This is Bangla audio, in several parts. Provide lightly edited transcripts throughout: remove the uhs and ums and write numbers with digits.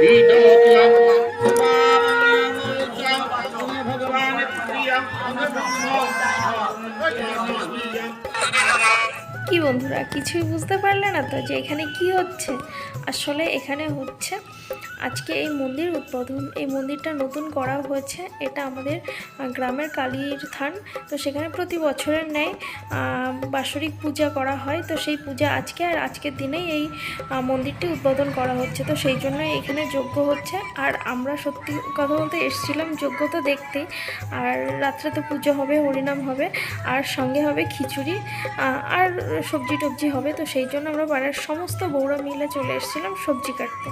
কি বন্ধুরা, কিছুই বুঝতে পারলে না তো যে এখানে কি হচ্ছে? আসলে এখানে হচ্ছে আজকে এই মন্দির উদ্বোধন। এই মন্দিরটা নতুন করা হয়েছে। এটা আমাদের গ্রামের কালীর থান। তো সেখানে প্রতি বছরের ন্যায় বাৎসরিক পূজা করা হয়। তো সেই পূজা আজকে, আর আজকের দিনেই এই মন্দিরটি উদ্বোধন করা হচ্ছে। তো সেই জন্যই এখানে যজ্ঞ হচ্ছে। আর আমরা সত্যি কথা বলতে এসেছিলাম যজ্ঞ তো দেখতেই। আর রাত্রে তো পুজো হবে, হরিনাম হবে, আর সঙ্গে হবে খিচুড়ি আর সবজি টবজি হবে। তো সেই জন্য আমরা পাড়ার সমস্ত বউরা মিলে চলে এসেছিলাম সবজি কাটতে।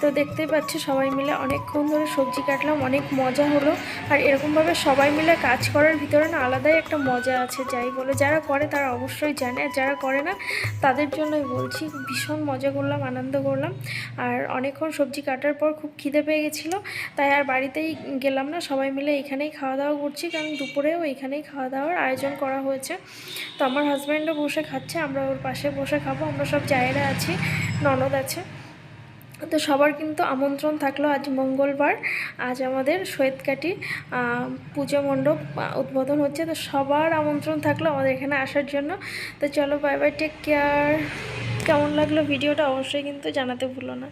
তো দেখতেই পাচ্ছি সবাই মিলে অনেকক্ষণ ধরে সবজি কাটলাম, অনেক মজা হলো। আর এরকমভাবে সবাই মিলে কাজ করার ভিতরে না আলাদাই একটা মজা আছে। যাই বলে, যারা করে তারা অবশ্যই জানে, আর যারা করে না তাদের জন্যই বলছি। ভীষণ মজা করলাম, আনন্দ করলাম। আর অনেকক্ষণ সবজি কাটার পর খুব খিদে পেয়ে গেছিলো, তাই আর বাড়িতেই গেলাম না, সবাই মিলে এখানেই খাওয়া দাওয়া করছি। কারণ দুপুরেও এখানেই খাওয়া দাওয়ার আয়োজন করা হয়েছে। তো আমার হাজব্যান্ডও বসে খাচ্ছে, আমরা ওর পাশে বসে খাবো। আমরা সব জায়েরা আছি, ননদ আছে। তো সবার কিন্তু আমন্ত্রণ থাকলো। আজ মঙ্গলবার, আজ আমাদের সৈয়দকাঠি পুজো মণ্ডপ উদ্বোধন হচ্ছে। তো সবার আমন্ত্রণ থাকলো আমাদের এখানে আসার জন্য। তো চলো, বাই বাই, টেক কেয়ার। কেমন লাগলো ভিডিওটা অবশ্যই কিন্তু জানাতে ভুলো না।